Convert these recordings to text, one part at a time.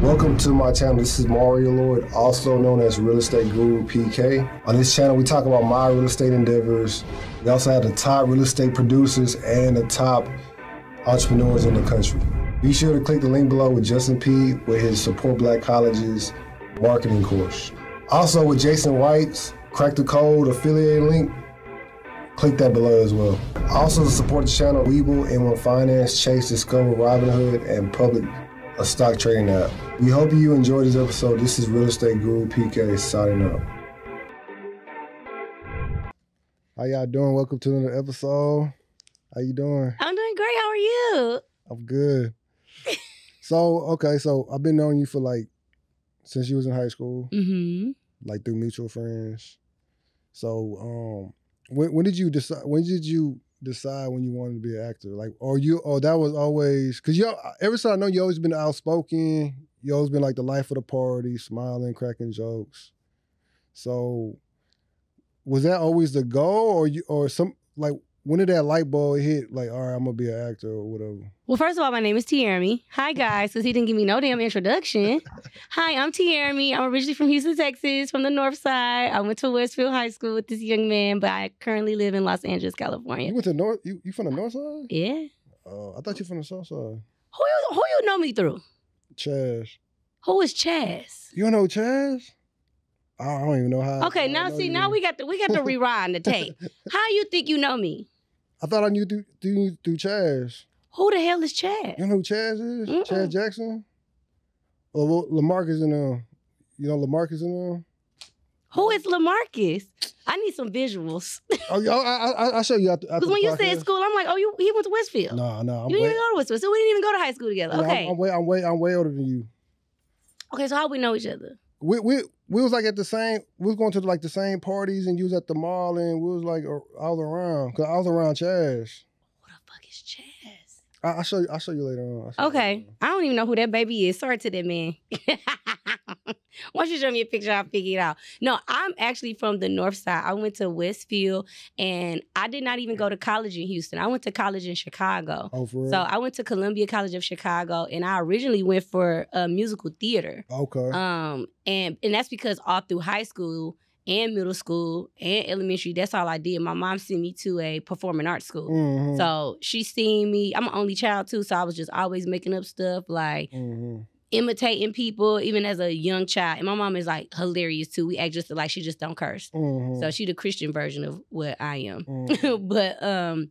Welcome to my channel. This is Mario Lloyd, also known as Real Estate Guru PK. On this channel, we talk about my real estate endeavors. We also have the top real estate producers and the top entrepreneurs in the country. Be sure to click the link below with Justin P with his Support Black Colleges marketing course. Also with Jason White's Crack the Code affiliate link, click that below as well. Also to support the channel, Webull, M1 Finance, Chase, Discover, Robinhood, and Public, a stock trading app. We hope you enjoyed this episode. This is Real Estate Guru PK signing out. How y'all doing? Welcome to another episode. How you doing? I'm doing great. How are you? I'm good. So I've been knowing you for since you was in high school, through mutual friends. So when did you decide? When you wanted to be an actor? That was always, because ever since I know you always been outspoken. You always been the life of the party, smiling, cracking jokes. So was that always the goal, when did that light bulb hit? All right, I'm gonna be an actor or whatever. Well, first of all, my name is Tiaramy. Hi, guys, because he didn't give me no damn introduction. Hi, I'm Tiaramy. I'm originally from Houston, Texas, from the North Side. I went to Westfield High School with this young man, but I currently live in Los Angeles, California. You went to North? You from the North Side? Yeah. I thought you from the South Side. Who you know me through? Chaz. Who is Chaz? You don't know Chaz? I don't even know how. Okay, now we got to rewind the tape. How you think you know me? I thought I knew through Chaz. Who the hell is Chaz? You know who Chaz is? Chaz Jackson? Or LaMarcus in them. You know LaMarcus in them? Who is LaMarcus? I need some visuals. I'll show you after Because when you said school, I'm like, he went to Westfield. No. You didn't even go to Westfield, so we didn't even go to high school together. Okay. I'm way older than you. Okay, so how we know each other? We was at the same. We was going to the same parties, and you was at the mall, and we was I was around because I was around Chaz. Who the fuck is Chaz? I'll show you later on. Okay, I don't even know who that baby is. Sorry to that man. Once you show me a picture, I'll figure it out. No, I'm actually from the North Side. I went to Westfield, and I did not even go to college in Houston. I went to college in Chicago. Oh, for real? So I went to Columbia College of Chicago, and I originally went for musical theater. Okay. And that's because all through high school and middle school and elementary, that's all I did. My mom sent me to a performing arts school. Mm-hmm. So she seen me. I'm an only child too, so I was just always making up stuff imitating people, even as a young child. And my mom is hilarious too. We act just she just don't curse. Mm-hmm. So she the Christian version of what I am. Mm-hmm. But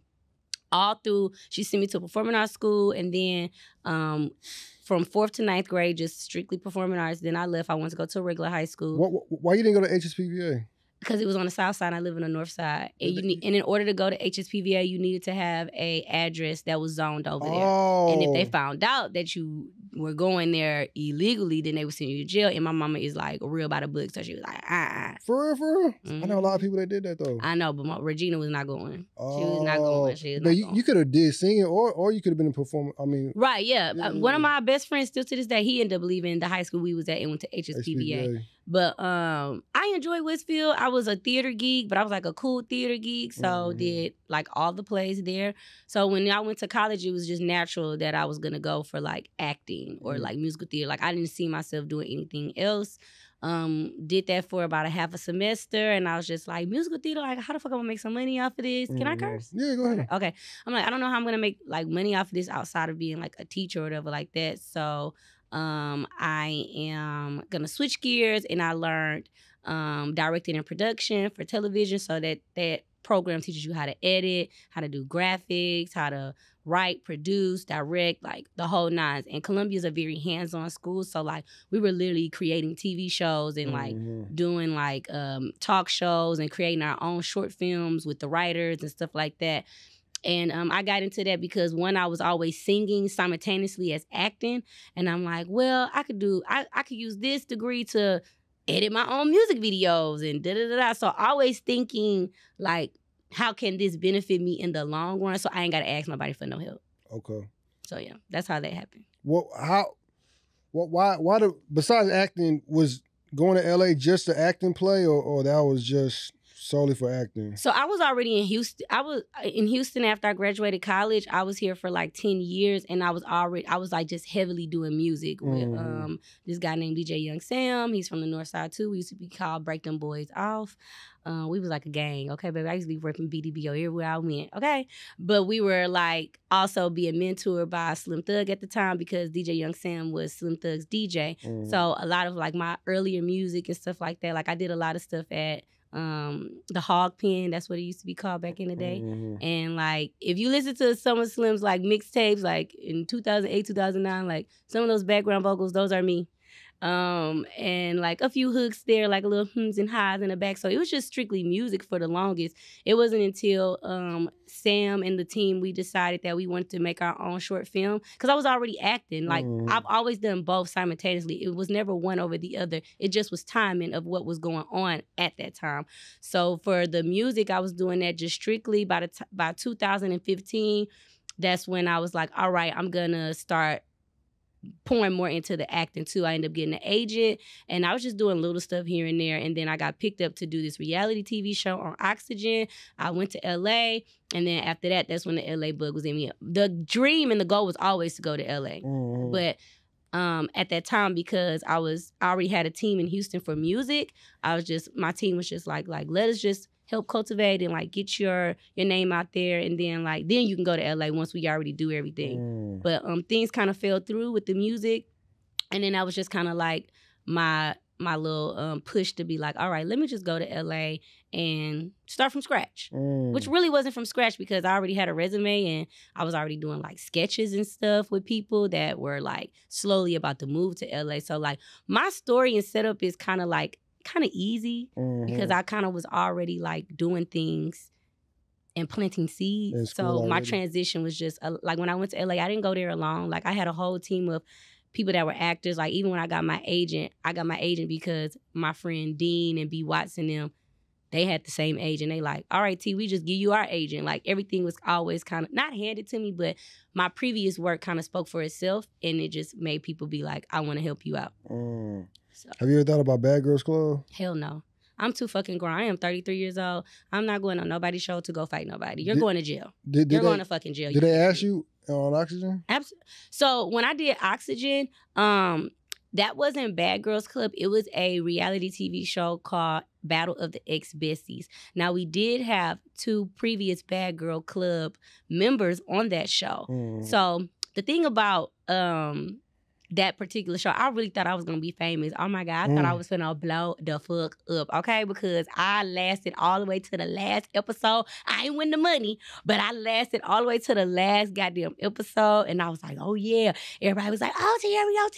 all through, she sent me to performing arts school, and then from 4th to 9th grade, just strictly performing arts. Then I left. I went to go to a regular high school. Why you didn't go to HSPVA? Because it was on the South Side. I live on the North Side. And in order to go to HSPVA, you needed to have a address that was zoned over there. Oh. And if they found out that you were going there illegally, then they would send you to jail. And my mama is real by the book. So she was like, For real? Mm-hmm. I know a lot of people that did that though. I know, but Regina was not going. Oh. She was not going. You could have did singing or you could have been a performer. Right, yeah. One of my best friends still to this day, he ended up leaving the high school we was at and went to HSPVA. But I enjoyed Westfield. I was a theater geek, but I was a cool theater geek. So did all the plays there. So when I went to college, it was just natural that I was gonna go for acting or musical theater. I didn't see myself doing anything else. Did that for about a half a semester, and I was just musical theater, how the fuck I'm gonna make some money off of this? Can I curse? Yeah, go ahead. Okay. I'm I don't know how I'm gonna make money off of this outside of being a teacher or whatever like that. So I am gonna switch gears, and I learned directing and production for television. So that program teaches you how to edit, how to do graphics, how to write, produce, direct, the whole nines. And Columbia is a very hands-on school, so we were literally creating TV shows and doing talk shows and creating our own short films with the writers and stuff like that. And I got into that because I was always singing simultaneously as acting. And I'm well, I could use this degree to edit my own music videos and da-da-da-da. So always thinking how can this benefit me in the long run? So I ain't got to ask nobody for no help. Okay. So yeah, that's how that happened. Why besides acting, was going to LA just to act and play, or that was just solely for acting? So I was already in Houston. I was in Houston after I graduated college. I was here for like 10 years, and I was like just heavily doing music with this guy named DJ Young Sam. He's from the North Side too. We used to be called Break Them Boys Off. We was like a gang, okay, baby. I used to be rapping BDBO everywhere I went, okay? But we were like also being mentored by Slim Thug at the time because DJ Young Sam was Slim Thug's DJ. So a lot of like my earlier music and stuff like that, like I did a lot of stuff at the Hog Pen, that's what it used to be called back in the day. And like if you listen to some of Slim's like mixtapes, like in 2008, 2009, like some of those background vocals, those are me. And like a few hooks there, like a little hums and highs in the back. So it was just strictly music for the longest. It wasn't until Sam and the team, we decided that we wanted to make our own short film because I was already acting. Like I've always done both simultaneously. It was never one over the other. It just was timing of what was going on at that time. So for the music, I was doing that just strictly by 2015. That's when I was like, all right, I'm gonna start pouring more into the acting too. I ended up getting an agent, and I was just doing little stuff here and there. And then I got picked up to do this reality TV show on Oxygen. I went to LA, and then after that, that's when the LA bug was in me. The dream and the goal was always to go to LA, but at that time, because I already had a team in Houston for music, my team was just like let us just help cultivate and like get your name out there, and then you can go to LA once we already do everything. But things kind of fell through with the music, and then that was just kind of like my little push to be like, all right, let me just go to LA and start from scratch, which really wasn't from scratch because I already had a resume and I was already doing like sketches and stuff with people that were like slowly about to move to LA. So like my story and setup is kind of easy because I kind of was already like doing things and planting seeds. So my transition was just like when I went to LA, I didn't go there alone. Like I had a whole team of people that were actors. Like even when I got my agent because my friend Dean and B. Watson them, they had the same agent. They like, all right, T, we just give you our agent. Like everything was always kind of not handed to me, but my previous work kind of spoke for itself, and it just made people be like, I want to help you out. So. Have you ever thought about Bad Girls Club? Hell no. I'm too fucking grown. I am 33 years old. I'm not going on nobody's show to go fight nobody. You're going to jail. You're going to fucking jail. Did they ask you on Oxygen? Absolutely. So when I did Oxygen, that wasn't Bad Girls Club. It was a reality TV show called Battle of the Ex-Besties. Now, we did have 2 previous Bad Girl Club members on that show. So the thing about that particular show, I really thought I was going to be famous. Oh my God, I thought I was going to blow the fuck up, okay? Because I lasted all the way to the last episode. I ain't win the money, but I lasted all the way to the last goddamn episode. And I was like, oh yeah. Everybody was like, oh, Tiaramy on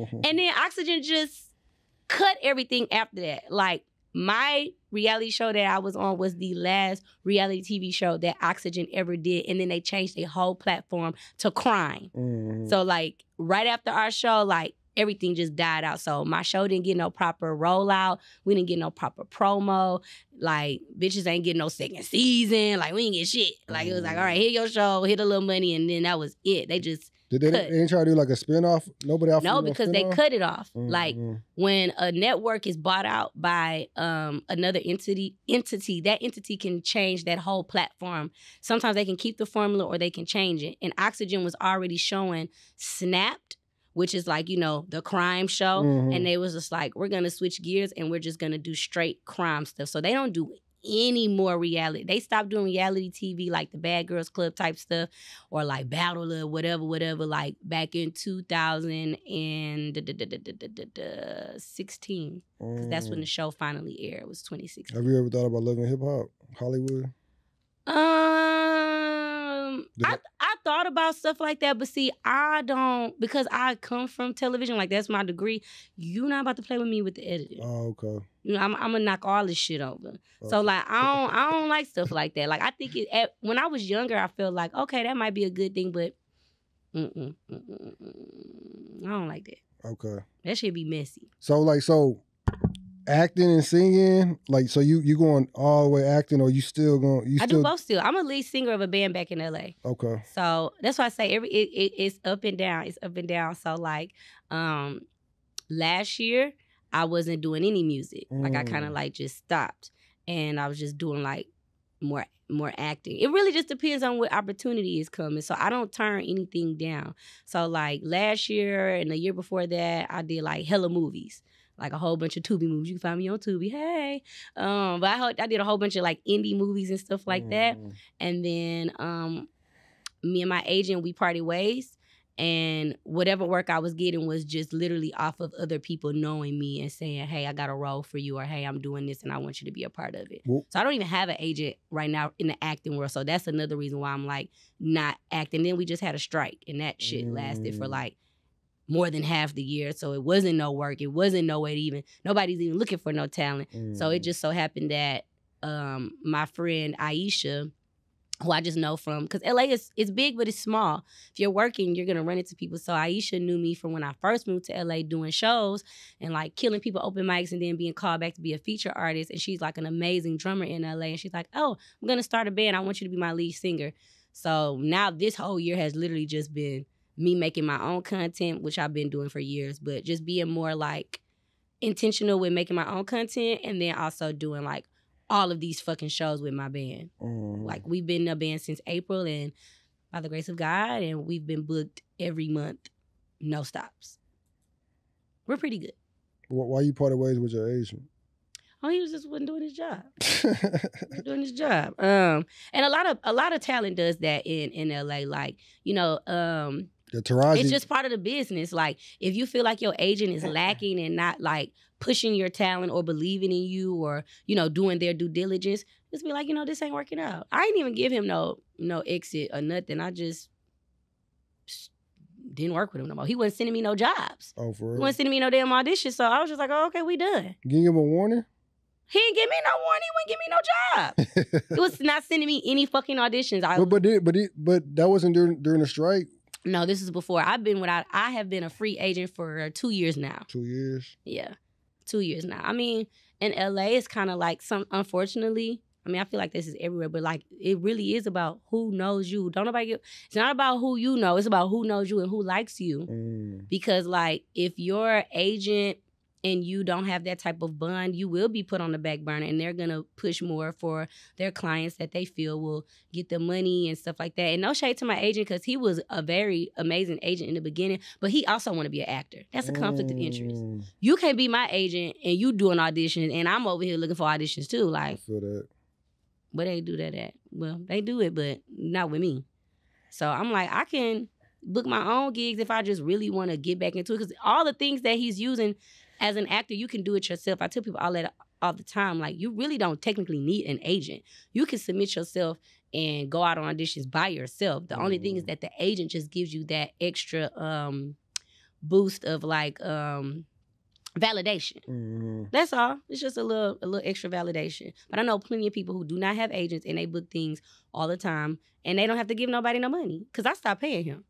TV. And then Oxygen just cut everything after that. Like, my reality show that I was on was the last reality TV show that Oxygen ever did. And then they changed their whole platform to crime. So like right after our show, like everything just died out. So my show didn't get no proper rollout. We didn't get no proper promo. Like bitches ain't getting no second season. Like we didn't get shit. Like it was like, all right, here your show, hit a little money. And then that was it. They just They didn't try to do like a spinoff? Nobody offered No, because they cut it off. Like when a network is bought out by another entity, that entity can change that whole platform. Sometimes they can keep the formula or they can change it. And Oxygen was already showing Snapped, which is like, you know, the crime show. And they was just like, we're going to switch gears and we're just going to do straight crime stuff. So they don't do any more reality. They stopped doing reality TV like the Bad Girls Club type stuff or like Battle of whatever, like back in 2016. Because that's when the show finally aired. It was 2016. Have you ever thought about living hip hop, Hollywood? I thought about stuff like that, but see, I don't, because I come from television, like that's my degree. You're not about to play with me with the editing. Oh, okay. You know, I'm gonna knock all this shit over. Okay. So like, I don't like stuff like that. Like I think when I was younger, I felt like, okay, that might be a good thing, but I don't like that. Okay. That should be messy. So acting and singing, like, so you going all the way acting, or you still going? I do both still. I'm a lead singer of a band back in LA. Okay. So that's why I say it's up and down. It's up and down. So like, last year I wasn't doing any music. Like I kind of like just stopped. and I was just doing like more acting. It really just depends on what opportunity is coming. So I don't turn anything down. So like last year and the year before that, I did like hella movies. Like a whole bunch of Tubi movies. You can find me on Tubi. Hey. But I did a whole bunch of like indie movies and stuff like that. And then me and my agent, we parted ways. And whatever work I was getting was just literally off of other people knowing me and saying, hey, I got a role for you, or hey, I'm doing this and I want you to be a part of it. So I don't even have an agent right now in the acting world. So that's another reason why I'm like not acting. Then we just had a strike and that shit lasted for like more than half the year. So it wasn't no work. It wasn't no way to even, nobody's even looking for no talent. So it just so happened that my friend Aisha, who I just know from, because LA is big, but it's small. If you're working, you're going to run into people. So Aisha knew me from when I first moved to LA doing shows and like killing people open mics and then being called back to be a feature artist. And she's like an amazing drummer in LA. And she's like, oh, I'm going to start a band. I want you to be my lead singer. So now this whole year has literally just been me making my own content, which I've been doing for years, but just being more like intentional with making my own content and then also doing like all of these fucking shows with my band. Like we've been a band since April and by the grace of God, and we've been booked every month, no stops. We're pretty good. Why you parted ways with your agent? Oh, he wasn't doing his job. Doing his job. And a lot of talent does that in LA. Like, you know, it's just part of the business. Like, if you feel like your agent is lacking and not like pushing your talent or believing in you or, you know, doing their due diligence, just be like, you know, this ain't working out. I didn't even give him no exit or nothing. I just didn't work with him no more. He wasn't sending me no jobs. Oh, for real? He wasn't sending me no damn auditions. So I was just like, oh, okay, we done. You give him a warning? He didn't give me no warning. He wouldn't give me no job. He was not sending me any fucking auditions. But that wasn't during the strike? No, this is before. I have been a free agent for 2 years now. 2 years? Yeah, 2 years now. I mean, in LA, it's kind of like unfortunately, I mean, I feel like this is everywhere, but like it really is about who knows you. It's not about who you know. It's about who knows you and who likes you. Because like if your agent and you don't have that type of bond, you will be put on the back burner and they're going to push more for their clients that they feel will get the money and stuff like that. And no shade to my agent because he was a very amazing agent in the beginning, but he also want to be an actor. That's a conflict of interest. You can't be my agent and you doing auditions and I'm over here looking for auditions too. Like, I feel that. Where they do that at? Well, they do it, but not with me. So I'm like, I can book my own gigs if I just really want to get back into it because all the things that he's using as an actor, you can do it yourself. I tell people all that all the time. Like, you really don't technically need an agent. You can submit yourself and go out on auditions by yourself. The only thing is that the agent just gives you that extra boost of like validation. That's all. It's just a little extra validation. But I know plenty of people who do not have agents and they book things all the time and they don't have to give nobody no money because I stopped paying him.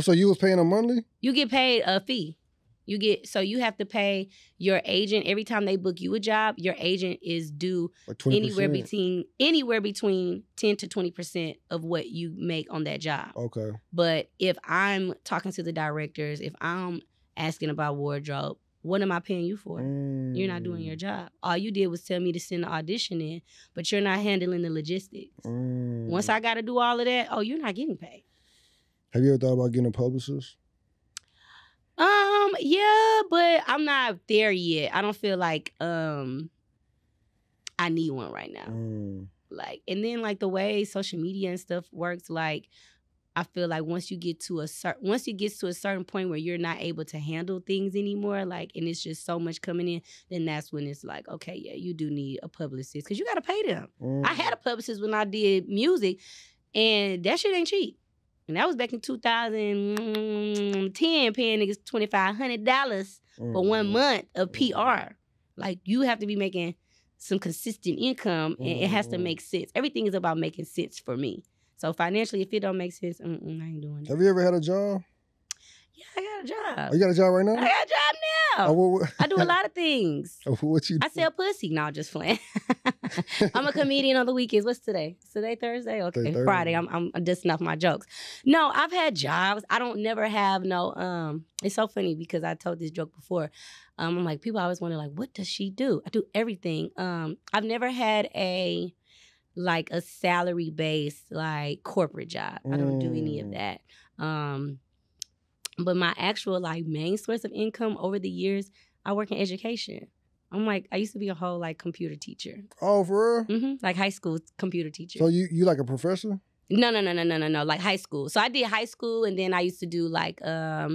So you was paying him monthly? You get paid a fee. So you have to pay your agent every time they book you a job. Your agent is due like anywhere between 10 to 20% of what you make on that job. Okay. But if I'm talking to the directors, if I'm asking about wardrobe, what am I paying you for? You're not doing your job. All you did was tell me to send the audition in, but you're not handling the logistics. Once I got to do all of that, you're not getting paid. Have you ever thought about getting a publicist? Yeah, but I'm not there yet. I don't feel like I need one right now. Like, and then like the way social media and stuff works, like I feel like once it gets to a certain point where you're not able to handle things anymore, like, and it's just so much coming in, then that's when it's like, okay, yeah, you do need a publicist because you got to pay them. I had a publicist when I did music, and that shit ain't cheap. And that was back in 2010, paying niggas $2,500 for 1 month of PR. Like, you have to be making some consistent income, and it has to make sense. Everything is about making sense for me. So financially, if it don't make sense, I ain't doing it. Have you ever had a job? Yeah, I got a job. Oh, you got a job right now? I got a job now. I do a lot of things. What you do? I sell pussy. No, just playing. I'm a comedian on the weekends. What's today? Is today Thursday? Okay, Thursday. Friday. I'm dusting off my jokes. No, I've had jobs. I don't never have no. It's so funny because I told this joke before. I'm like, people always wonder like, what does she do? I do everything. I've never had a salary based like corporate job. I don't do any of that. But my actual like main source of income over the years, I work in education. I used to be a whole like computer teacher. Oh, for real? Mm-hmm. Like high school computer teacher. So you like a professor? No. Like high school. So I did high school, and then I used to do like I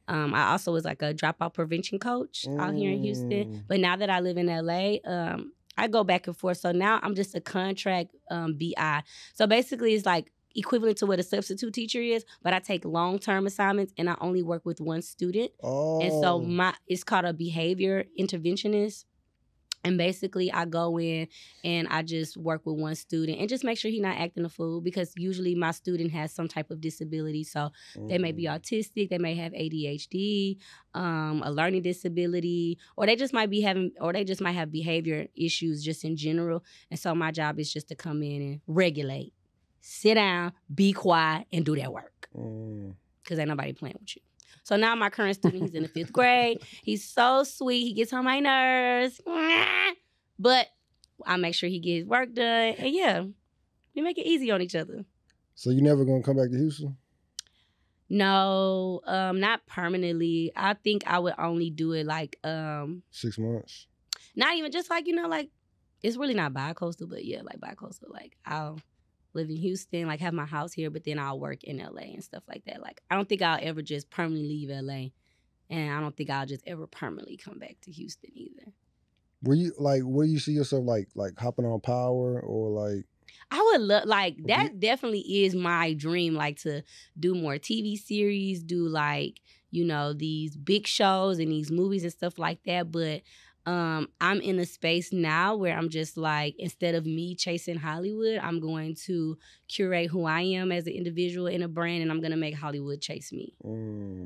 also was like a dropout prevention coach out here in Houston. But now that I live in LA, I go back and forth. So now I'm just a contract BI. So basically, it's like equivalent to what a substitute teacher is, but I take long-term assignments and I only work with one student. Oh. And so it's called a behavior interventionist. And basically I go in and I just work with one student and just make sure he's not acting a fool, because usually my student has some type of disability. So they may be autistic, they may have ADHD, a learning disability, or they just might have behavior issues just in general. And so my job is just to come in and regulate. Sit down, be quiet, and do that work. Because ain't nobody playing with you. So now my current student, he's in the 5th grade. He's so sweet. He gets on my nerves. But I make sure he gets work done. And yeah, we make it easy on each other. So you never going to come back to Houston? No, not permanently. I think I would only do it like 6 months. Not even just like, like it's really not bi-coastal, but yeah, like bi-coastal. Like I'll live in Houston, like have my house here, but then I'll work in LA and stuff like that. Like I don't think I'll ever just permanently leave LA, and I don't think I'll just ever permanently come back to Houston either. Where you see yourself like hopping on Power or like? I would love that. Definitely is my dream. Like to do more TV series, do like these big shows and these movies and stuff like that. But I'm in a space now where I'm just like, instead of me chasing Hollywood, I'm going to curate who I am as an individual in a brand, and I'm going to make Hollywood chase me.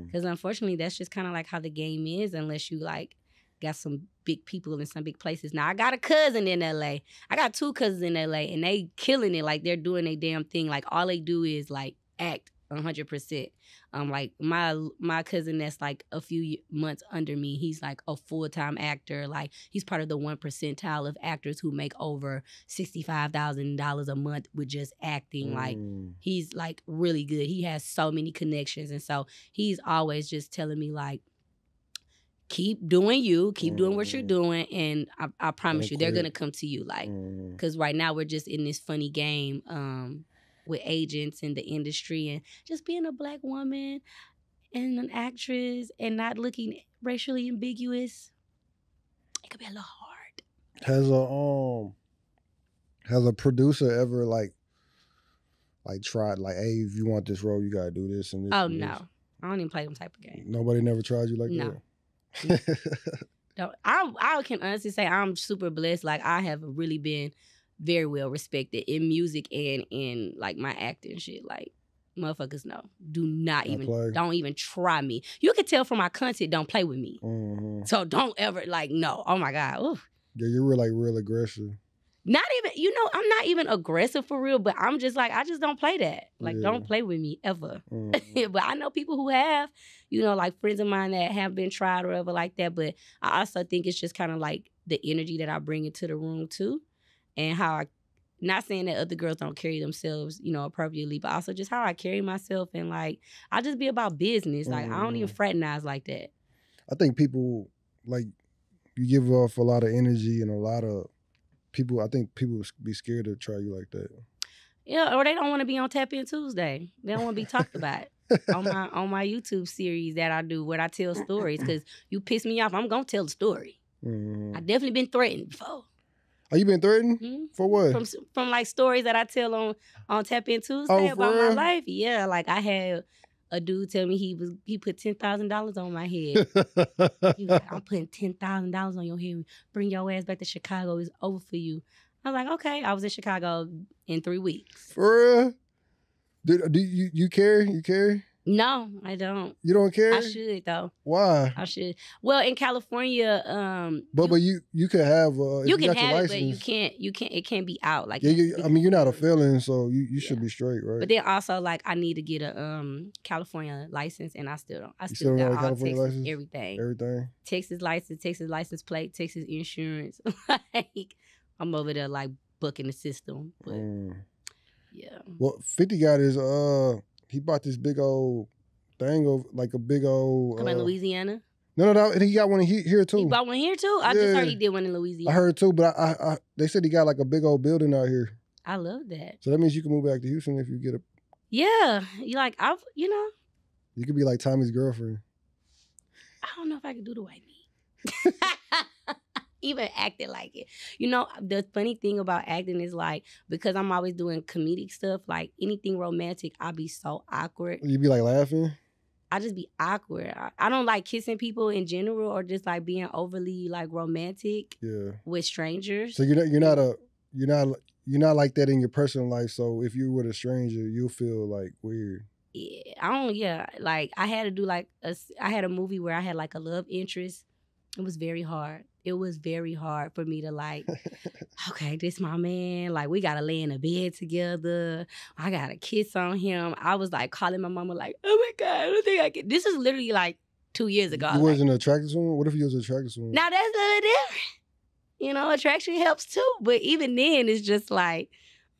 Because unfortunately, that's just kind of like how the game is, unless you like got some big people in some big places. Now, I got a cousin in LA. I got 2 cousins in LA, and they killing it. Like, they're doing their damn thing. Like, all they do is like act 100%. Like my cousin that's like a few months under me, he's like a full-time actor. Like he's part of the 1 percentile of actors who make over $65,000 a month with just acting. Like he's like really good. He has so many connections, and so he's always just telling me like, keep doing you, keep doing what you're doing, and I promise you, they're gonna come to you. Like, because right now we're just in this funny game with agents in the industry, and just being a Black woman and an actress and not looking racially ambiguous, it could be a little hard. Has a producer ever like tried like, hey, if you want this role, you gotta do this and this? Oh and no, this? I don't even play them type of games. Nobody never tried you like that? No. I can honestly say I'm super blessed. Like I have really been very well respected in music and in like my acting shit. Like motherfuckers don't even try me. You can tell from my content, don't play with me. So don't ever no. Oh my God. Oof. Yeah, you're real aggressive. Not even, I'm not even aggressive for real, but I'm just like, I just don't play that. Like, don't play with me ever. But I know people who have, like friends of mine that have been tried or whatever like that. But I also think it's just kind of like the energy that I bring into the room too. And how not saying that other girls don't carry themselves, appropriately, but also just how I carry myself. And like, I just be about business. Like, I don't even fraternize like that. I think people, like, you give off a lot of energy and a lot of people, I think people be scared to try you like that. Yeah, or they don't want to be on Tap In Tuesday. They don't want to be talked about on my YouTube series that I do where I tell stories. Because you piss me off, I'm going to tell the story. I definitely been threatened before. Oh, you been threatened? For what? From like stories that I tell on Tap In Tuesday about my life. Yeah, like I had a dude tell me he put $10,000 on my head. He was like, I'm putting $10,000 on your head. Bring your ass back to Chicago. It's over for you. I was like, okay. I was in Chicago in 3 weeks. For real? Do you carry? You carry? No, I don't. You don't care? I should though. Why? I should. Well, in California, But you could have if you you can got your have it, license. but you can't. It can't be out. Like Yeah, I mean, you're not a felon, so you should be straight, right? But then also, like, I need to get a California license, and I still don't. I still don't got have a all California Texas, license? everything. Everything. Texas license plate, Texas insurance. Like, I'm over there like bucking the system. But yeah. Well, 50 got his he bought this big old thing of like a big old. Come in Louisiana. No, and he got one here too. He bought one here too. I just heard he did one in Louisiana. I heard too, but I they said he got like a big old building out here. I love that. So that means you can move back to Houston if you get a. Yeah, you like You could be like Tommy's girlfriend. I don't know if I could do the white meat. Even acting like it. You know, the funny thing about acting is like, because I'm always doing comedic stuff, like anything romantic, I'll be so awkward. You be like laughing? I just be awkward. I don't like kissing people in general or just like being overly like romantic with strangers. So you're not like that in your personal life. So if you were a stranger, you'll feel like weird. Yeah, like I had to do like I had a movie where I had like a love interest. It was very hard. It was very hard for me to like, okay, this my man. Like, we got to lay in a bed together. I got to kiss on him. I was like calling my mama like, oh my God, I don't think I can. This is literally like 2 years ago. You wasn't attracted to him? What if you was attracted to him? Now, that's a little different. You know, attraction helps too. But even then, it's just like,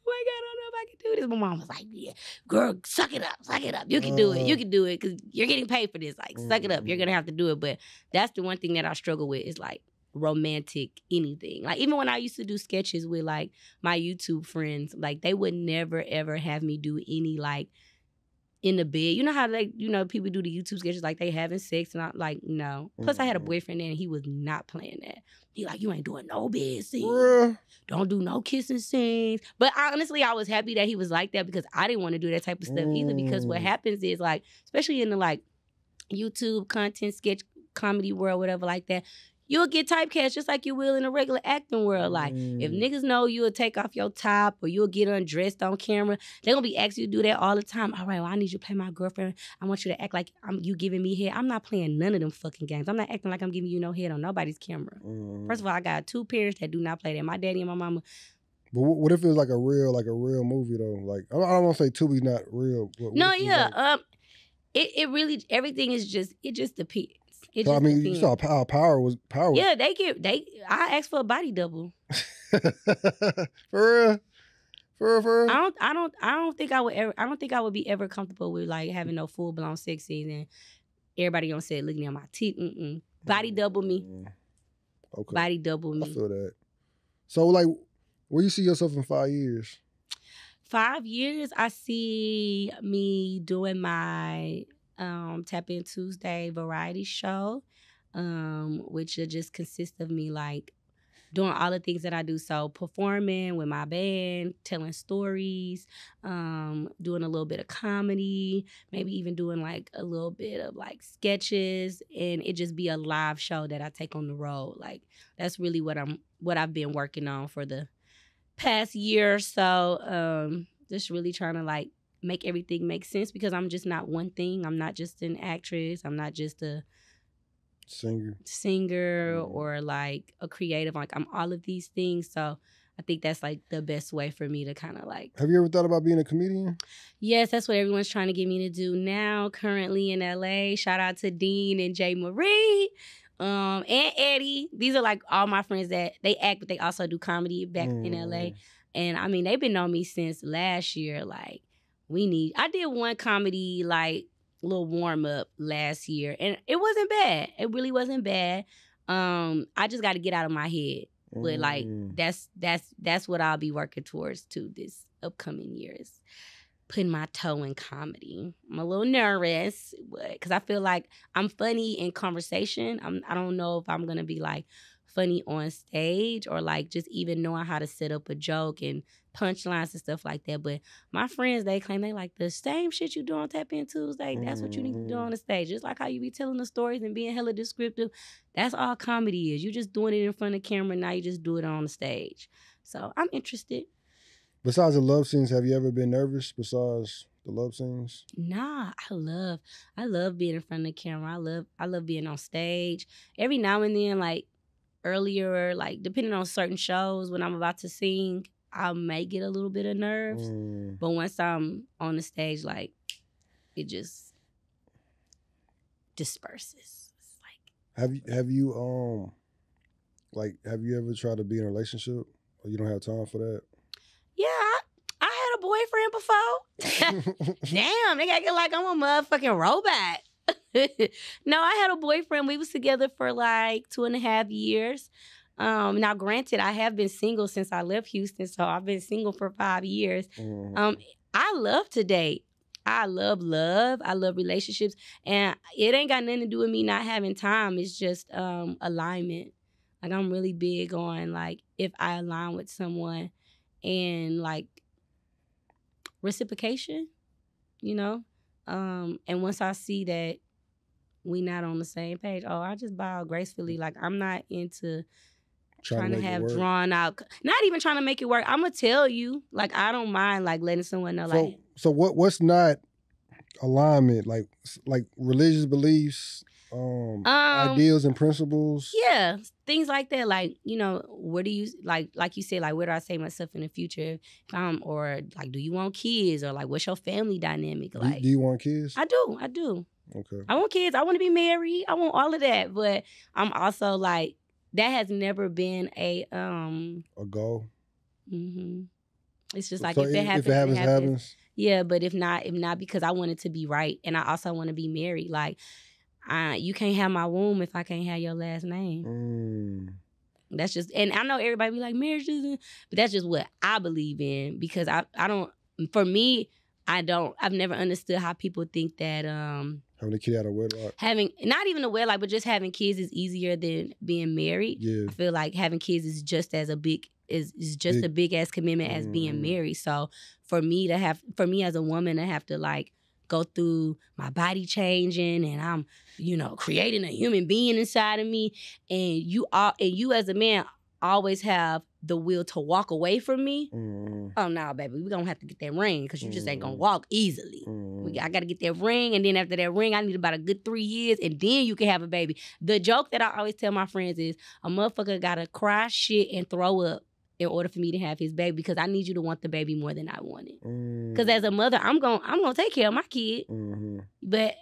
oh my God, I don't know if I can do this. My mom was like, yeah, girl, suck it up. You can do it. You can do it because you're getting paid for this. Like, suck it up. You're going to have to do it. But that's the one thing that I struggle with is like romantic anything. Like, even when I used to do sketches with like my YouTube friends, like they would never, ever have me do any like in the bed. You know how like, people do the YouTube sketches like they having sex and I'm like, no. Plus I had a boyfriend and he was not playing that. He like, you ain't doing no bed scenes. Don't do no kissing scenes. But honestly, I was happy that he was like that because I didn't want to do that type of stuff either because what happens is like, especially in the like YouTube content, sketch, comedy world, whatever like that, you'll get typecast just like you will in a regular acting world. Like, if niggas know you'll take off your top or you'll get undressed on camera, they're going to be asking you to do that all the time. All right, well, I need you to play my girlfriend. I want you to act like you giving me head. I'm not playing none of them fucking games. I'm not acting like I'm giving you no head on nobody's camera. First of all, I got 2 parents that do not play that. My daddy and my mama. But what if it was like a real movie though? Like, I don't want to say Tubi's not real. No, yeah. It really, everything is just, it just depends. So, I mean, depends. You saw how power was. Yeah, I asked for a body double. For real? I don't think I would be ever comfortable with like having no full blown sex scenes and everybody on set looking at my teeth. Body double me. Okay. Body double me. I feel that. So like, where you see yourself in 5 years? 5 years, I see me doing my Tap In Tuesday variety show, which will just consist of me like doing all the things that I do. So performing with my band, telling stories, doing a little bit of comedy, maybe even doing like a little bit of like sketches, and it just be a live show that I take on the road. Like that's really what I've been working on for the past year or so. Just really trying to like make everything make sense because I'm just not one thing. I'm not just an actress. I'm not just a singer or like a creative. Like I'm all of these things. So I think that's like the best way for me to kind of like. Have you ever thought about being a comedian? Yes, that's what everyone's trying to get me to do now. Currently in LA. Shout out to Dean and Jay Marie. And Eddie. These are like all my friends that they act, but they also do comedy back in LA. And I mean, they've been on me since last year. Like, I did one comedy, like, little warm up last year, and it wasn't bad. It really wasn't bad. I just got to get out of my head. But like, that's what I'll be working towards too this upcoming year is putting my toe in comedy. I'm a little nervous because I feel like I'm funny in conversation. I don't know if I'm gonna be like funny on stage or like just even knowing how to set up a joke and punchlines and stuff like that. But my friends, they claim they like the same shit you do on Tap In Tuesday. That's what you need to do on the stage. Just like how you be telling the stories and being hella descriptive. That's all comedy is. You just doing it in front of camera. Now you just do it on the stage. So I'm interested. Besides the love scenes, have you ever been nervous besides The love scenes? Nah, I love being in front of the camera. I love being on stage. Every now and then, like earlier, like depending on certain shows when I'm about to sing, I may get a little bit of nerves. But once I'm on the stage, like it just disperses. It's like Have you ever tried to be in a relationship or you don't have time for that? Yeah, I had a boyfriend before. Damn, they got like I'm a motherfucking robot. No, I had a boyfriend. We was together for like 2.5 years. Now, granted, I have been single since I left Houston, so I've been single for 5 years. I love to date. I love love. I love relationships. And it ain't got nothing to do with me not having time. It's just alignment. Like, I'm really big on, like, if I align with someone and, like, reciprocation, you know? And once I see that we not on the same page, I just bow gracefully. Like, I'm not into trying to have drawn out, not even trying to make it work. I'm going to tell you, like, I don't mind, like, letting someone know, So what's not alignment? Like religious beliefs, ideals and principles? Yeah, things like that. Like, you know, where do you, like you said, like, where do I see myself in the future? Or, like, do you want kids? Or, like, what's your family dynamic like? Do you want kids? I do. Okay. I want kids. I want to be married. I want all of that. But I'm also, like, that has never been a goal. Mm-hmm. It's just like, so if it happens, it happens. Yeah, but if not, because I want it to be right, and I also want to be married. Like, you can't have my womb if I can't have your last name. That's just, and I know everybody be like, marriage isn't, but that's just what I believe in, because I don't. For me, I've never understood how people think that having a kid out of wedlock, not even a wedlock, but just having kids is easier than being married. Yeah. I feel like having kids is just as a big a big ass commitment as being married. So for me as a woman to have to, like, go through my body changing, and I'm, you know, creating a human being inside of me, and you as a man always have the will to walk away from me. Oh no, baby, we're gonna have to get that ring, because you just ain't gonna walk easily. I gotta get that ring, and then after that ring, I need about a good 3 years, and then you can have a baby. The joke that I always tell my friends is, a motherfucker gotta cry, shit, and throw up in order for me to have his baby, because I need you to want the baby more than I want it. Because as a mother, I'm gonna take care of my kid. But,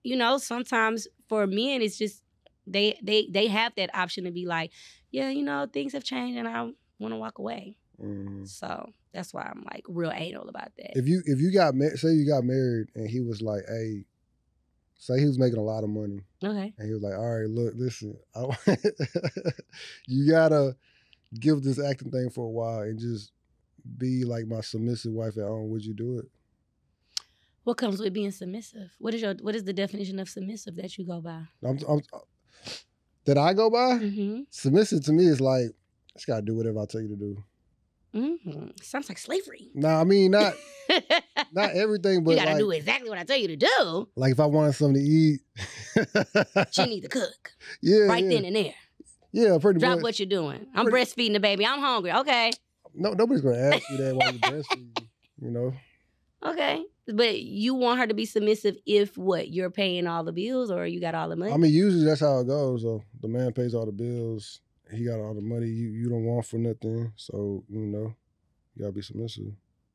you know, sometimes for men, it's just they have that option to be like, yeah, you know, things have changed and I want to walk away. So that's why I'm, like, real anal about that. If you say you got married and he was like, hey, say he was making a lot of money. Okay. And he was like, all right, look, listen, you gotta give this acting thing for a while and just be like my submissive wife at home. Would you do it? What comes with being submissive? What is the definition of submissive that you go by? That I go by? Submissive to me is like, I just gotta do whatever I tell you to do. Sounds like slavery. No, I mean, not everything, but you gotta do exactly what I tell you to do. Like, if I wanted something to eat, she need to cook. Yeah, then and there. Yeah, pretty much. Drop what you're doing. I'm breastfeeding the baby. I'm hungry. Okay. No, nobody's gonna ask you that while you're breastfeeding. You know. Okay, but you want her to be submissive if what? You're paying all the bills, or you got all the money? I mean, usually that's how it goes. So the man pays all the bills. He got all the money. You don't want for nothing. So, you know, you gotta be submissive.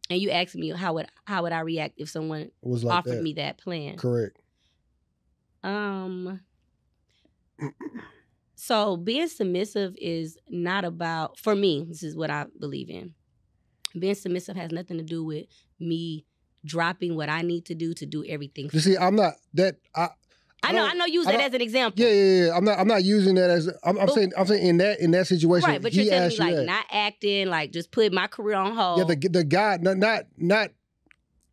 And you asked me how would I react if someone offered me that plan? Correct. So being submissive is not about, for me, this is what I believe in. Being submissive has nothing to do with me dropping what I need to do everything. You see, I'm not that. I know. Use that as an example. Yeah. I'm not using that as. I'm saying in that situation. Right, but you're telling me, like, not acting, like, just put my career on hold. Yeah, the guy, not.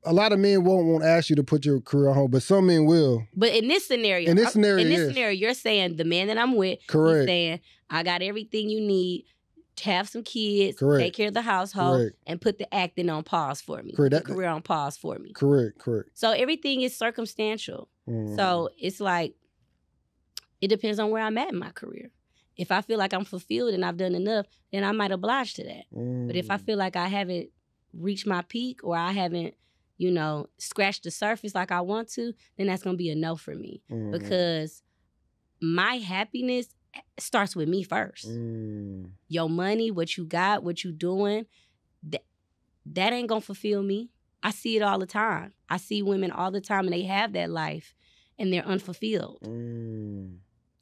A lot of men won't ask you to put your career on hold, but some men will. But in this scenario, you're saying the man that I'm with, correct, he's saying, I got everything you need to have some kids, correct, take care of the household, correct, and put the acting on pause for me. Correct. Put the career on pause for me. Correct. So everything is circumstantial. So it's like, it depends on where I'm at in my career. If I feel like I'm fulfilled and I've done enough, then I might oblige to that. But if I feel like I haven't reached my peak, or I haven't scratch the surface like I want to, then that's gonna be a no for me. Mm-hmm. Because my happiness starts with me first. Your money, what you got, what you doing, that ain't gonna fulfill me. I see it all the time. I see women all the time and they have that life and they're unfulfilled.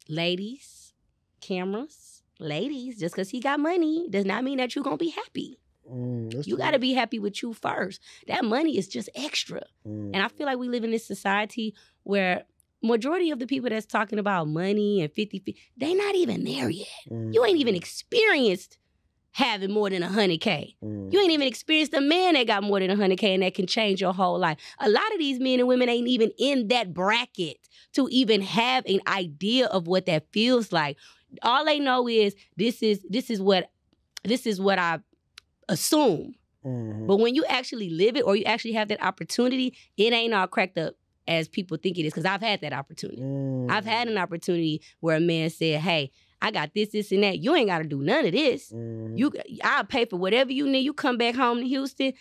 Ladies, cameras, ladies, just because he got money does not mean that you're gonna be happy. You got to be happy with you first. That money is just extra. And I feel like we live in this society where majority of the people that's talking about money and 50, they not even there yet. You ain't even experienced having more than 100K. You ain't even experienced a man that got more than 100K and that can change your whole life. A lot of these men and women ain't even in that bracket to even have an idea of what that feels like. All they know is this is what I assume. But when you actually live it or you actually have that opportunity, it ain't all cracked up as people think it is, because I've had that opportunity. I've had an opportunity where a man said, hey, I got this, and that. You ain't got to do none of this. I'll pay for whatever you need. You come back home to Houston,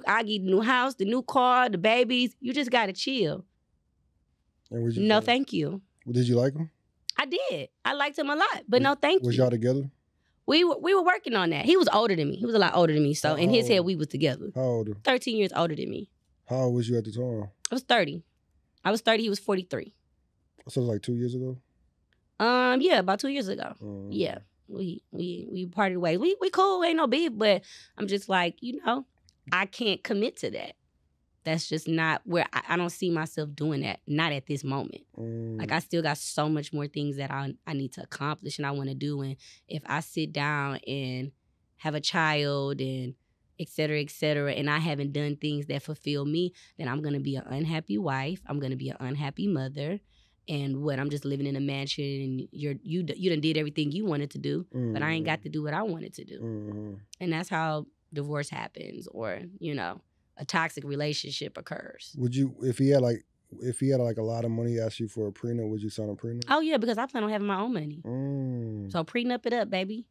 I'll get the new house, the new car, the babies. You just got to chill. No, thank you. Did you like him? I did. I liked him a lot, but no thank you. Was y'all together? We were working on that. He was older than me. He was a lot older than me. So in his head, we was together. How old? 13 years older than me. How old was you at the time? I was 30. I was 30. He was 43. So it was like 2 years ago? Yeah, about 2 years ago. Yeah, we parted ways. We cool, ain't no beef, but I'm just like, I can't commit to that. That's just not where I don't see myself doing that. Not at this moment. Like I still got so much more things that I need to accomplish and I want to do. And if I sit down and have a child and et cetera, and I haven't done things that fulfill me, then I'm gonna be an unhappy wife. I'm gonna be an unhappy mother. And I'm just living in a mansion and you done did everything you wanted to do, but I ain't got to do what I wanted to do. And that's how divorce happens, or a toxic relationship occurs. Would you, if he had a lot of money, ask you for a prenup, would you sign a prenup? Oh yeah, because I plan on having my own money. So prenup it up, baby.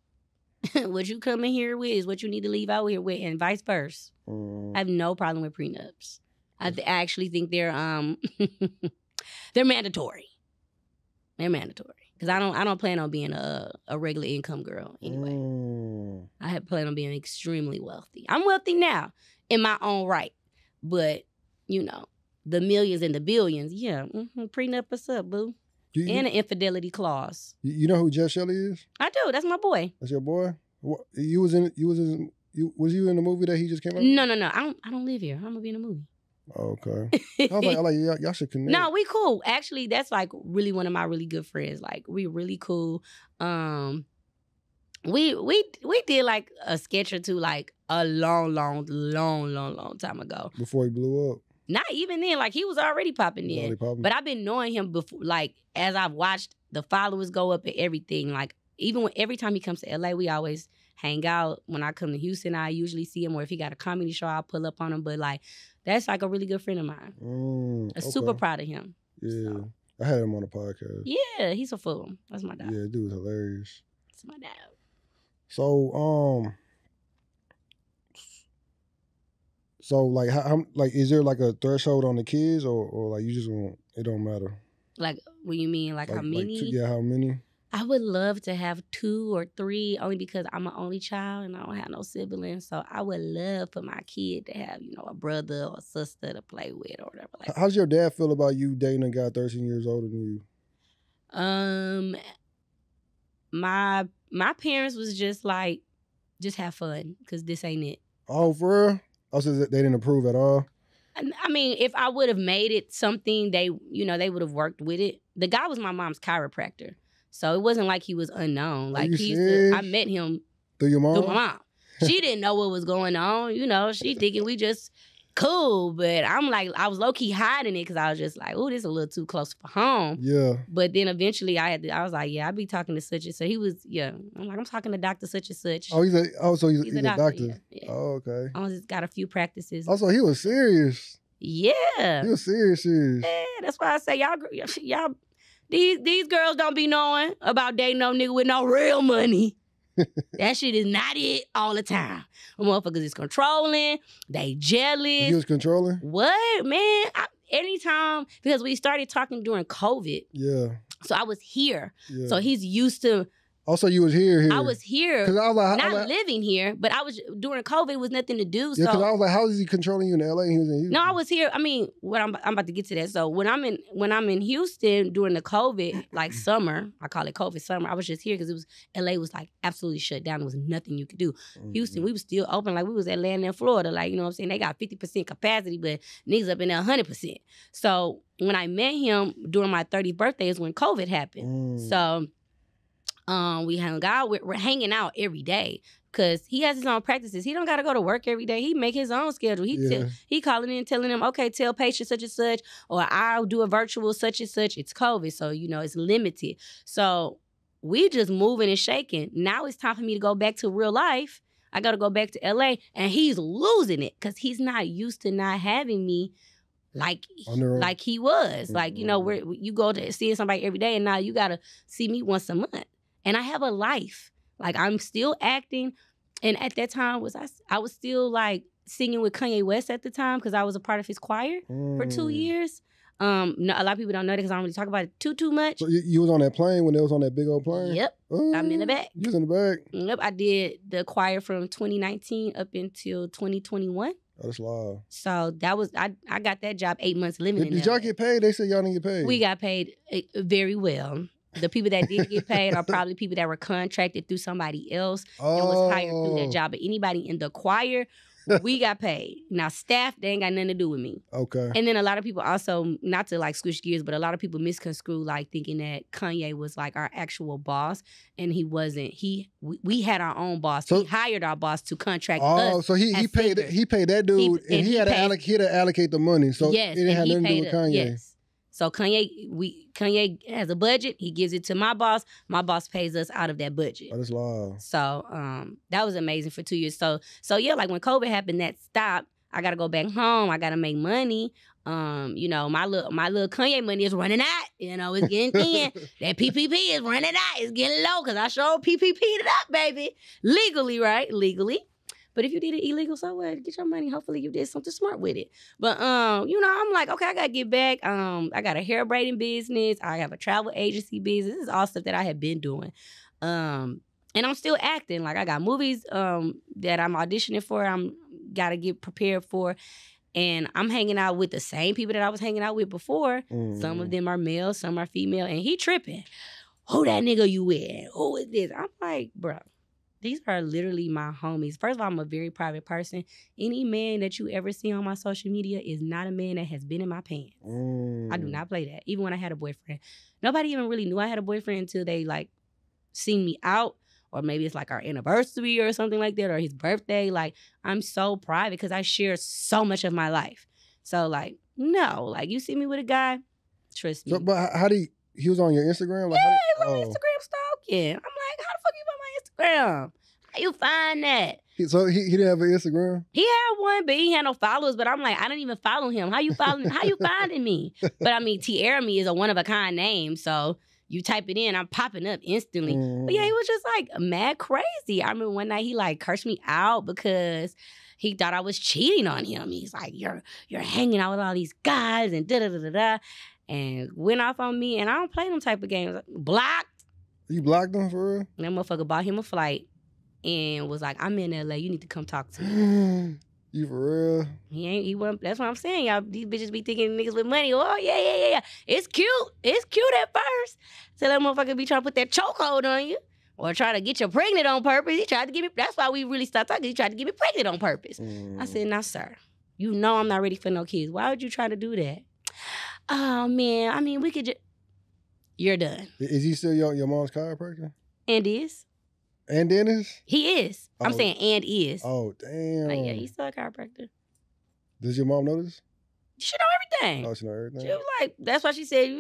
What you come in here with is what you need to leave out here with, and vice versa. I have no problem with prenups. I actually think they're they're mandatory. They're mandatory because I don't plan on being a regular income girl anyway. I have planned on being extremely wealthy. I'm wealthy now in my own right, but the millions and the billions, prenup us up, boo. And an infidelity clause. You know who Jeff Shelley is? I do. That's my boy. That's your boy? Was you in the movie that he just came out? No. I don't live here. I'm gonna be in the movie. Okay. I was like, y'all should connect. No, we cool. Actually, that's like really one of my really good friends. Like we really cool. We did like a sketch or two like a long time ago. Before he blew up. Not even then. Like he was already popping in. But I've been knowing him before. Like as I've watched the followers go up and everything. Like even every time he comes to LA, we always hang out. When I come to Houston, I usually see him. Or if he got a comedy show, I'll pull up on him. But like that's like a really good friend of mine. I'm super proud of him. Yeah, so. I had him on the podcast. Yeah, he's a fool. That's my dad. Yeah, dude's hilarious. That's my dad. So like how like is there like a threshold on the kids or like you just want it don't matter? Like what you mean like how many? How many? I would love to have 2 or 3 only because I'm an only child and I don't have no siblings. So I would love for my kid to have, a brother or sister to play with or whatever. Like how's your dad feel about you dating a guy 13 years older than you? My parents was just like, just have fun because this ain't it. Oh, for real? Oh, so they didn't approve at all? I mean, if I would have made it something, they would have worked with it. The guy was my mom's chiropractor. So it wasn't like he was unknown. Like I met him through your mom? Through my mom. She didn't know what was going on. She thinking we just cool. But I'm like, I was low-key hiding it because I was just like, oh, this is a little too close for home. Yeah. But then eventually I was like, yeah, I be talking to such and such. He was, I'm like, I'm talking to Dr. such and such. Oh, he's a doctor. Yeah. Oh, okay. I just got a few practices. Oh, so he was serious. Yeah. He was serious. Yeah, that's why I say y'all these girls don't be knowing about dating no nigga with no real money. That shit is not it all the time. Motherfuckers is controlling. They jealous. He was controlling? What, man? Anytime, because we started talking during COVID. Yeah. So I was here. Yeah. So he's used to. Also, you was here. I was here. Cause I was like, not living here, but I was during COVID. It was nothing to do. Yeah, so because I was like, how is he controlling you in LA? And he was in Houston. No, I was here. I mean, what I'm about to get to that. So when I'm in Houston during the COVID like summer, I call it COVID summer. I was just here because LA was like absolutely shut down. There was nothing you could do. Houston, we was still open like we was Atlanta and Florida. Like, you know what I'm saying? They got 50% capacity, but niggas up in there 100%. So when I met him during my 30th birthday is when COVID happened. So we hung out. We're hanging out every day because he has his own practices. He don't got to go to work every day. He make his own schedule. He calling in, telling them, okay, tell patient such and such, or I'll do a virtual such and such. It's COVID, so it's limited. So we just moving and shaking. Now it's time for me to go back to real life. I got to go back to LA, and he's losing it because he's not used to not having me. Like he was. Like, where you go to seeing somebody every day, and now you got to see me once a month. And I have a life. Like, I'm still acting. And at that time, I was still, like, singing with Kanyewest at the time because I was a part of his choir for 2 years. No, a lot of people don't know that because I don't really talk about it too much. So you was on that plane when they was on that big old plane? Yep. I'm in the back. You was in the back? Yep. I did the choir from 2019 up until 2021. Oh, that's live. So that was, I got that job 8 months living in Did y'all get paid? They said y'all didn't get paid. We got paid very well. The people that did get paid are probably people that were contracted through somebody else and was hired through that job. But anybody in the choir, we got paid. Now, staff, they ain't got nothing to do with me. Okay. And then a lot of people also, not to like switch gears, but a lot of people misconstrue like thinking that Kanye was like our actual boss, and he wasn't. We had our own boss. So, he hired our boss to contract us. Oh, so he paid that dude, and he had to allocate the money. So yes, it didn't have nothing to do with Kanye. Yes. So Kanye has a budget. He gives it to my boss. My boss pays us out of that budget. Oh, that's live. So that was amazing for 2 years. So yeah, like when COVID happened, that stopped. I gotta go back home. I gotta make money. My little Kanye money is running out. It's getting thin. That PPP is running out. It's getting low because I sure PPP'd it up, baby. Legally, right? Legally. But if you did it illegal, so what? Get your money. Hopefully you did something smart with it. But, I'm like, okay, I got to get back. I got a hair braiding business. I have a travel agency business. This is all stuff that I have been doing. And I'm still acting. Like, I got movies that I'm auditioning for. I'm got to get prepared for. And I'm hanging out with the same people that I was hanging out with before. Some of them are male, some are female. And he tripping. Who that nigga you with? Who is this? I'm like, bro. These are literally my homies. First of all, I'm a very private person. Any man that you ever see on my social media is not a man that has been in my pants. I do not play that. Even when I had a boyfriend. Nobody even really knew I had a boyfriend until they, like, seen me out. Or maybe it's, like, our anniversary or something like that. Or his birthday. Like, I'm so private because I share so much of my life. So, like, no. Like, you see me with a guy, trust me. So, but how do he was on your Instagram? Like, yeah, he was on Instagram stalking. I'm like, how the fuck you got my Instagram? How you find that? So he didn't have an Instagram? He had one, but he had no followers. But I'm like, I didn't even follow him. How you following? How you finding me? But I mean, Tiaramy is a one-of-a-kind name. So you type it in, I'm popping up instantly. But yeah, he was just like mad crazy. I remember one night he like cursed me out because he thought I was cheating on him. He's like, you're hanging out with all these guys and da-da-da-da-da. And went off on me. And I don't play them type of games. Blocked. You blocked him for real? That motherfucker bought him a flight. And was like, I'm in LA. You need to come talk to me. You for real? He wasn't. That's what I'm saying. Y'all, these bitches be thinking niggas with money. Oh, yeah. It's cute. It's cute at first. So that motherfucker be trying to put that chokehold on you. Or try to get you pregnant on purpose. He tried to get me. That's why we really stopped talking. He tried to get me pregnant on purpose. I said, nah, sir. You know I'm not ready for no kids. Why would you try to do that? Oh, man. I mean, we could just... You're done. Is he still your mom's chiropractor? And is. And Dennis? He is. I'm saying and is. Oh, damn. Like, yeah, he's still a chiropractor. Does your mom know this? She know everything. Oh, she know everything? She was like, that's why she said,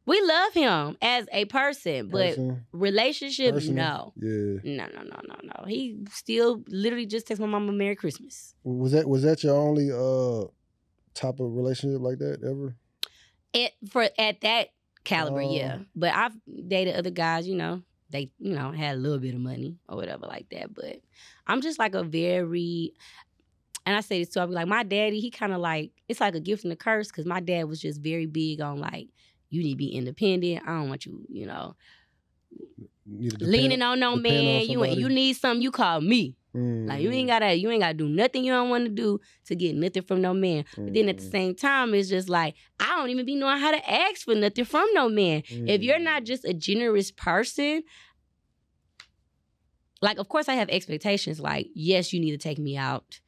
we love him as a person, but relationship, no. Yeah. No. He still literally just texts my mama Merry Christmas. Was that your only type of relationship like that ever? At that caliber, yeah. But I've dated other guys, they, had a little bit of money or whatever like that. But I'm just like a very, and I say this too, I'll be like, my daddy, he kind of like, it's like a gift and a curse, because my dad was just very big on like, you need to be independent. I don't want you, leaning on no man. You need something, you call me. Like you ain't gotta do nothing you don't want to do to get nothing from no man. But then at the same time, it's just like, I don't even be knowing how to ask for nothing from no man. If you're not just a generous person, like, of course I have expectations. Like, yes, you need to take me out.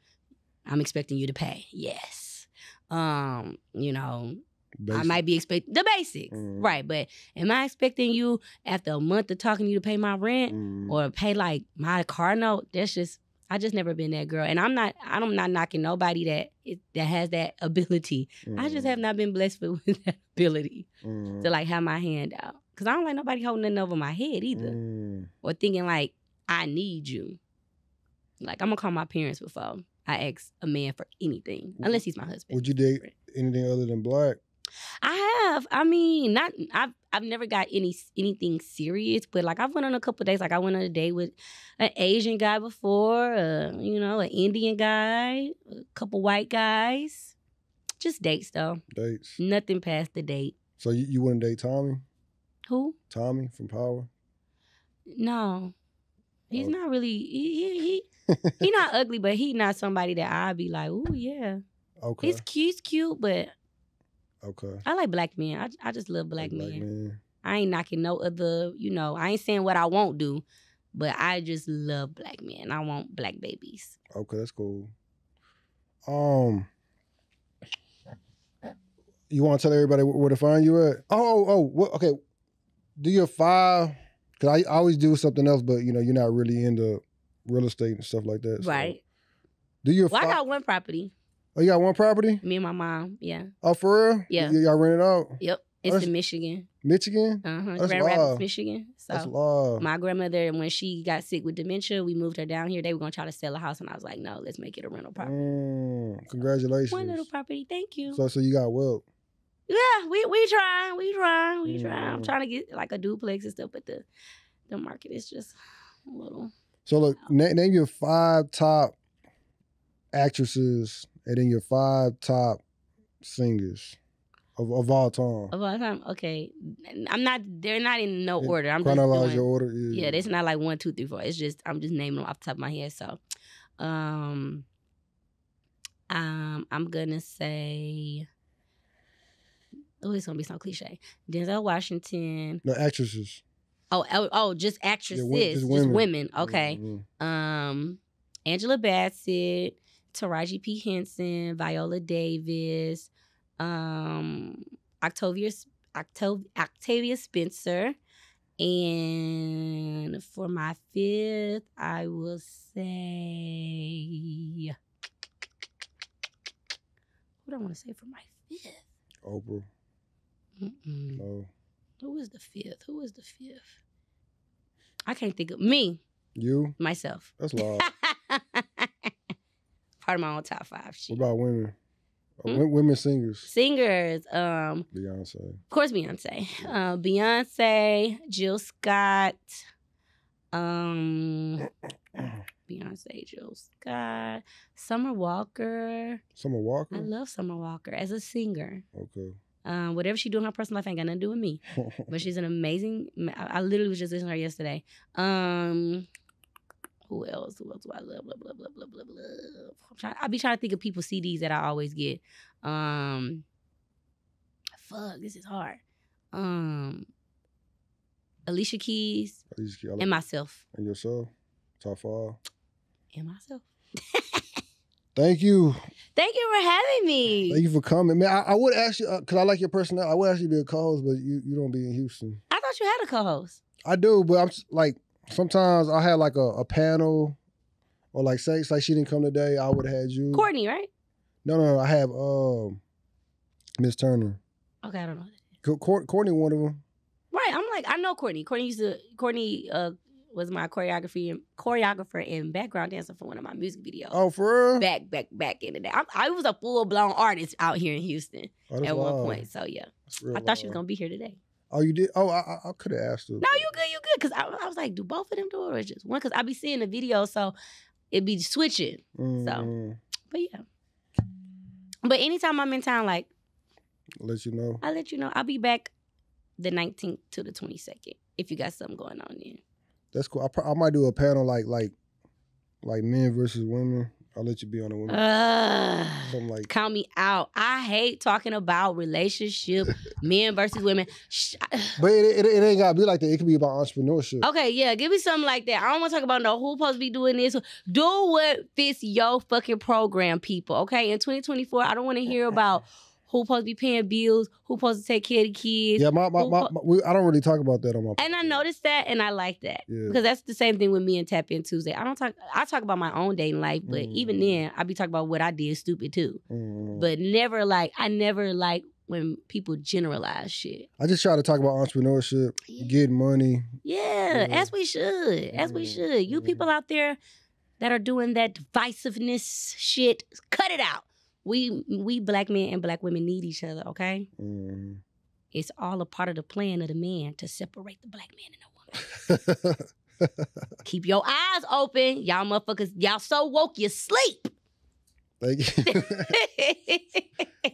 I'm expecting you to pay. Yes. Basic. I might be expecting the basics, right? But am I expecting you after a month of talking to you to pay my rent or pay like my car note? I just never been that girl, and I'm not knocking nobody that has that ability. I just have not been blessed with that ability to like have my hand out, because I don't like nobody holding nothing over my head either, or thinking like I need you. Like, I'm gonna call my parents before I ask a man for anything, unless he's my husband. Would you date anything other than black? I have. I mean, I've never got anything serious, but like I've went on a couple of dates. Like I went on a date with an Asian guy before, an Indian guy, a couple white guys. Just dates though. Dates. Nothing past the date. So you wouldn't date Tommy? Who? Tommy from Power? No. He's not really he not ugly, but he not somebody that I'd be like, ooh, yeah. Okay. He's cute, but okay. I like black men. I just love black men. I ain't knocking no other, I ain't saying what I won't do, but I just love black men. I want black babies. Okay, that's cool. You want to tell everybody where to find you at? Okay. Do your 5, because I always do something else, but you're not really into real estate and stuff like that. So. Right. Do your I got one property. Oh, you got one property? Me and my mom, yeah. Oh, for real? Yeah. Y'all rent it out? Yep. It's in Michigan. Michigan? Grand Rapids, Michigan. So that's love. My grandmother, when she got sick with dementia, we moved her down here. They were going to try to sell a house, and I was like, no, let's make it a rental property. Congratulations. One little property. Thank you. So you got wealth. Yeah, we try. I'm trying to get like a duplex and stuff, but the market is just a little. So look, name your 5 top actresses and then your 5 top singers of all time. Of all time, okay. They're not in no order. I'm chronological just doing, order. Yeah, it's not like 1, 2, 3, 4. It's just I'm just naming them off the top of my head. So, I'm gonna say. Oh, it's gonna be so cliche. Denzel Washington. No, actresses. Oh, just actresses. Yeah, just women. Okay. Mm-hmm. Angela Bassett, Taraji P. Henson, Viola Davis, Octavia Spencer, and for my 5th, I will say. What do I want to say for my 5th? Oprah. No. Who is the 5th? I can't think of me. You? Myself. That's loud. Part of my own top 5. Shit. What about women? Women singers. Beyonce. Of course, Beyonce. Beyonce, Jill Scott. Beyonce, Jill Scott, Summer Walker. Summer Walker? I love Summer Walker as a singer. Okay. Whatever she do in her personal life ain't got nothing to do with me. But she's an amazing. I literally was just listening to her yesterday. Who else? Who else do I love? Blah blah blah blah blah blah. I be trying to think of people's CDs that I always get. This is hard. Alicia Keys. And myself. And yourself. Top 5. And myself. Thank you. Thank you for having me. Thank you for coming. Man, I would ask you, because I like your personality, I would ask you to be a co-host, but you don't be in Houston. I thought you had a co-host. I do, but I'm like, sometimes I had like a panel, or like say she didn't come today, I would have had you. Courtney, right? No, I have Miss Turner. Okay, I don't know. Courtney, one of them. Right, I'm like, I know Courtney. Courtney was my choreographer and background dancer for one of my music videos. Oh, for real? Back in the day. I was a full-blown artist out here in Houston at one point. So, yeah. I thought she was going to be here today. Oh, you did? Oh, I could have asked her. No, you good. Because I was like, do both of them do it or just one? Because I be seeing the video, so it be switching. So, but yeah. But anytime I'm in town, like, let you know. I'll let you know. I'll be back the 19th to the 22nd if you got something going on then. That's cool. I might do a panel like men versus women. I'll let you be on the women. Something like count me out. I hate talking about relationship, men versus women. But it ain't gotta be like that. It can be about entrepreneurship. Okay, yeah, give me something like that. I don't want to talk about no who supposed to be doing this. Do what fits your fucking program, people. Okay, in 2024, I don't want to hear about who supposed to be paying bills, who supposed to take care of the kids. Yeah, I don't really talk about that on my podcast. And I noticed that, and I like that. Yeah. Because that's the same thing with me and Tap In Tuesday. I talk about my own dating life, but even then, I be talking about what I did stupid too. But I never like when people generalize shit. I just try to talk about entrepreneurship, getting money. Yeah, as we should. As we should. You people out there that are doing that divisiveness shit, cut it out. We black men and black women need each other, okay? It's all a part of the plan of the man to separate the black man and the woman. Keep your eyes open. Y'all motherfuckers, y'all so woke you sleep. Thank you.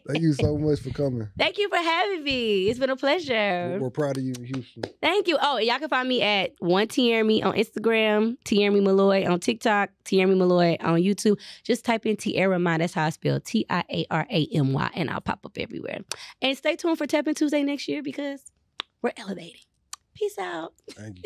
Thank you so much for coming. Thank you for having me. It's been a pleasure. We're proud of you in Houston. Thank you. Oh, y'all can find me at One Tiaramy on Instagram, Tiaramy Maloy on TikTok, Tiaramy Maloy on YouTube. Just type in Tiaramy. That's how I spell Tiaramy, and I'll pop up everywhere. And stay tuned for Tap In Tuesday next year because we're elevating. Peace out. Thank you.